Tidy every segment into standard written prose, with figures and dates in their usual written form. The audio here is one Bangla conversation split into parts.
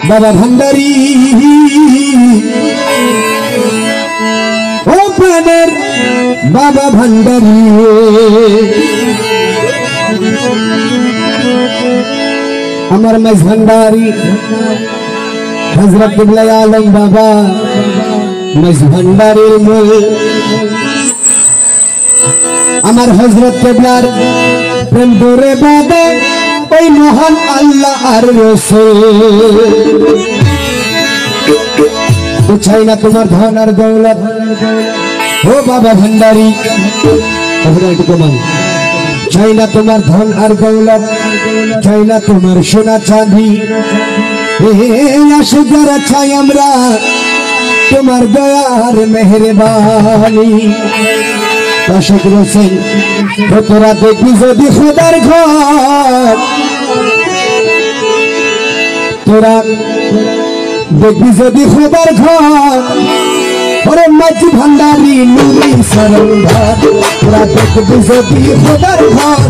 बाबा भंडारी ओ प्राणेर बाबा भंडारी अमर मज भंडारी हजरत किबला आलम बाबा मज भंडारी मूल अमर हजरत किबलार प्रेम डोरे बाबा ओई महान अल्लाह और रसूल चाই না তোমার ধন আর দৌলত ও বাবা ভান্ডারি চাই না তোমার ধন আর দৌলত চাই না তোমার সোনা চাঁদি আসে যারা চাই আমরা তোমার দয়ার মেহেরবানি আশিক রসুল তোরা দেখবি যদি খোদার ঘর তোরা देखी जदि खुदार घर अरे मज भंडारी नूरी सरंगार तोरा देखी जदि खुदार घर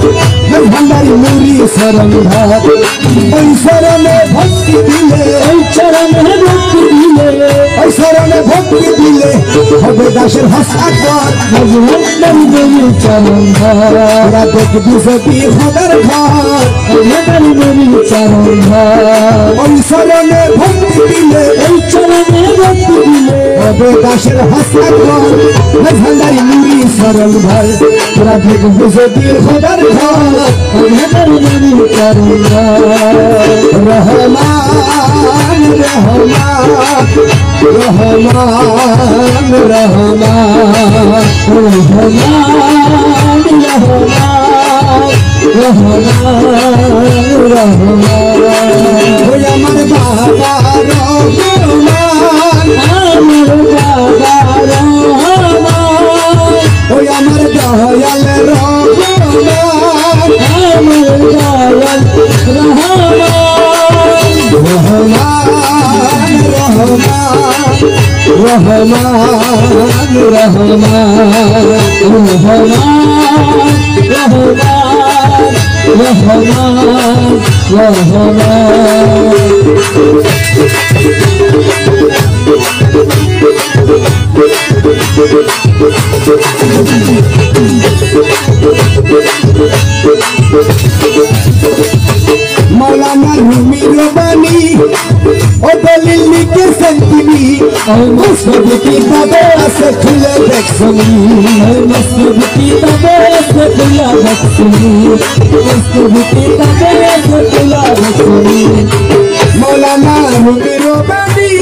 मज भंडारी नूरी सरंगार ओई शरणे भक्ति दिले ओई चरणे भक्ति दिले ओई शरणे भक्ति दिले হবে দাসের হস্তাক্ষর মজ ভंडारी नूरी सरंगार तोरा देखी जदि खुदार घर मज भंडारी नूरी सरंगार ओई शरणे भक्ति दिले ओई चरणे भक्ति दिले হবে দাসের हस्ताक्षर मज भंडारी नूरी सरंगार तोरा देखी जदि खुदार घर मज भंडारी नूरी सरंगार रहमान रहमान रहमान मौलाना रूमी रबानी ओ दलील लिखे संतीनी मस्जिद की तबे से खुले देखसनी मस्जिद की तबे से खुला देखसनी मस्जिद की तबे से खुला देखसनी मौलाना रूमी रबानी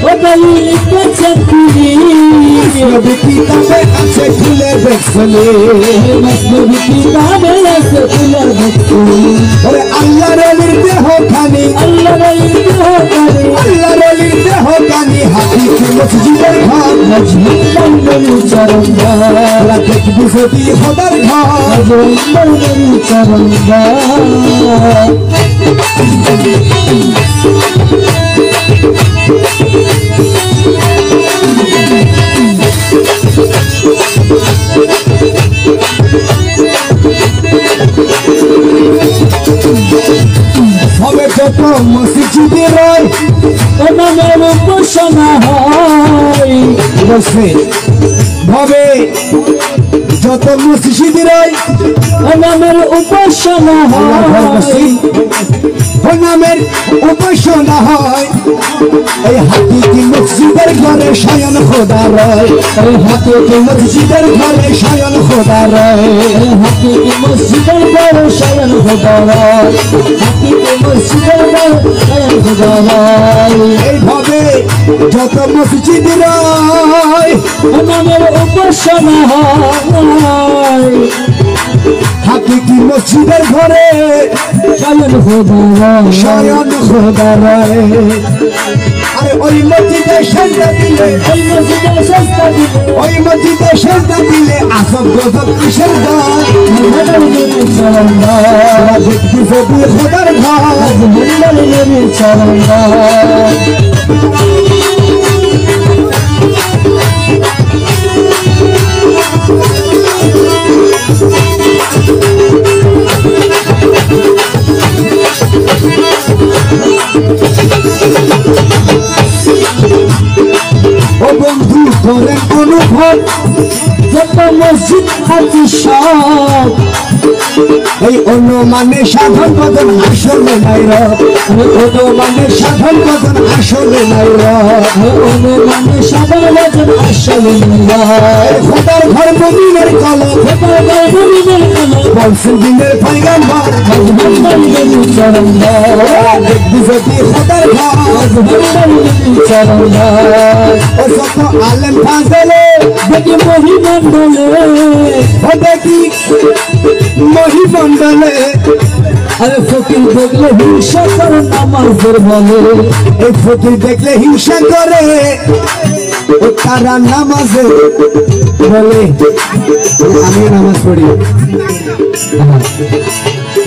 ओ दलील लिखे संतीनी मस्जिद की तबे से खुले देखसनी मस्जिद की तबे से खुला देखसनी अरे अल्लाह रलिर देह खानी अल्लाह रलिर देह खानी अल्लाह रलिर देह खानी हाथी की मस्जिदर घर मस्जिद बंदरी चरंगार देखबी जदि खुदार घर बंदरी चरंगार হবে যত মসজিদে রয় নামের উপাসনা হয় বসে হবে যত মসজিদে রয় নামের উপাসনা হয় নামের উপাসনা হয় এই হাতি কি মসজিদের ঘরে শয়ন খোদা রয় এই হাতি কি মসজিদের ঘরে শয়ন খোদা রয় এই হাতি কি মসজিদের ঘরে শয়ন খোদা রয় হাতি কি মসজিদের ঘরে শয়ন খোদা রয় এইভাবে যত মসজিদ রয় নামের উপাসনা হয় হাতি কি মসজিদের ঘরে শয়ন খোদা রয় শয়ন খোদা রয় अरे ओई मस्जिदे सेजदा दिले ओई मस्जिदे सेजदा दिले ओई मस्जिदे सेजदा दिले आसब गजब की सेजदा मेरे चरंगा देखी जदि खुदार घर मेरे चरंगा যত মসজিদ আছে সব এই অনুমানে সাধন বদন আসলে নাই রব অনুমানে সাধন বদন আসলে নাই রব অনুমানে সাধন বদন আসলে নাই রব খোদার ঘর মদিনের কলম খোদার ঘর মদিনের কলম বলছেন দিনের পয়গম্বর মদিনের চরণ দেখবি যদি খোদার ঘর মদিনের চরণ ও যত আলেম ফাজলে দেখি মহিমণ্ডলে ও দেখি মহিমণ্ডলে আরে ফকির দেখলে হিংসা করে নামাজের বলে এই ফকির দেখলে হিংসা করে ও তারা নামাজে বলে আমি নামাজ পড়ি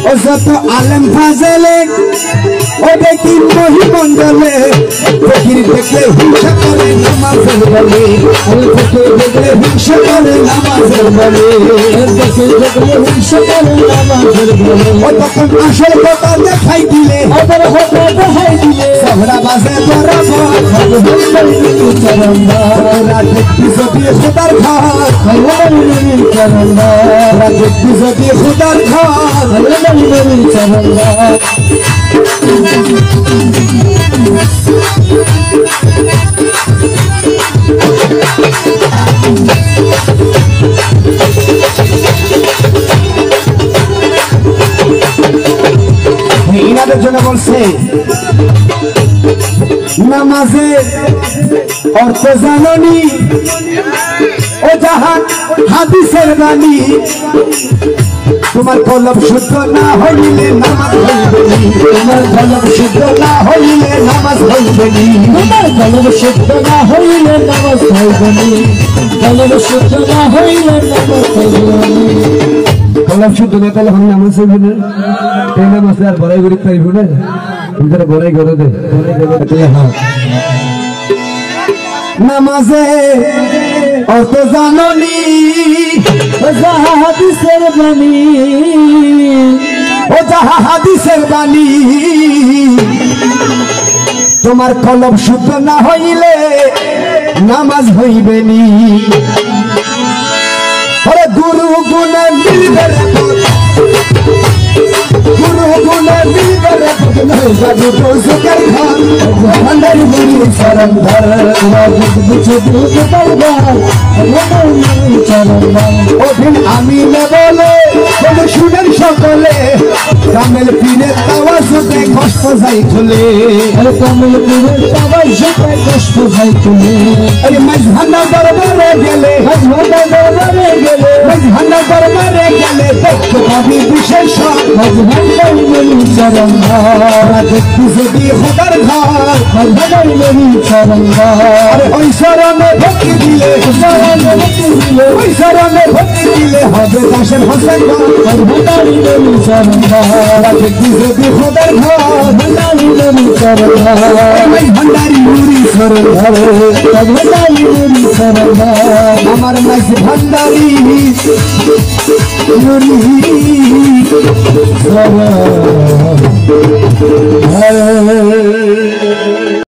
ও যত আলেম ফাজলে ও দেখি মহিমণ্ডলে ফকির দেখলে হিংসা করে নামাজের বলে আরে ফকির দেখলে হিংসা করে নামাজের বলে ফকির দেখলে হিংসা করে নামাজের বলে ও তখন আসল কথা দেখাই দিলে ওদের কথা দেখাই দিলে সহরা বাজে বরাবর চরণদা দেখবি যদি খোদার ঘর চরণদা দেখবি যদি খোদার ঘর চরণদা ইনাদের জন্য বলছে নামাজের অর্থ জাননি ও জাহান হাদিসের বাণী তোমার কলম শুদ্ধ না হইলে নামাজ হইবে তোমার কলম শুদ্ধ না হইলে নামাজ হইবে তোমার কলম শুদ্ধ না হইলে নামাজ হইবে কলম শুদ্ধ না হইলে নামাজ হইবে কলম শুদ্ধ না তাহলে আমি নামাজ হইবে না এই নামাজ আর বড়াই করি পাইব না ইনতারা বড়াই করে দে হ্যাঁ নামাজে অর্থ জাননি যাহা হাদিসের বাণী ও যাহা হাদিসের বাণী তোমার কলম শুদ্ধ না হইলে নামাজ হইবে নি আরে গুরু গুণে মিলবে গুরু গুণে মিলবে জাদু তো সুখের ঘর ভান্ডারি গুরু চরণ ধর বুঝে বুঝে পারবা চরণ ওদিন আমি না বলে বলে শুনেন সকলে কামেল পীরের তাওয়াজে কষ্ট যাই চলে আরে কামেল পীরের তাওয়াজে কষ্ট যাই চলে আরে মজহানা দরবারে গেলে মজহানা দরবারে গেলে মজহানা দরবারে গেলে দেখতে পাবি বিশেষ মজহানা গুরু চরণ দেখবি যদি খোদার ঘর ভান্ডারি গুরু চরণ আরে ওই শরণে ভক্তি দিলে ওই শরণে ভক্তি দিলে হবে দাসের হোসেন ভান্ডারি গুরু চরণ দেখবি যদি খোদার ঘর ভান্ডারি গুরু চরণ ওই ভান্ডারি গুরু চরণ ভান্ডারি গুরু চরণ আমার মাঝ ভান্ডারি গুরু চরণ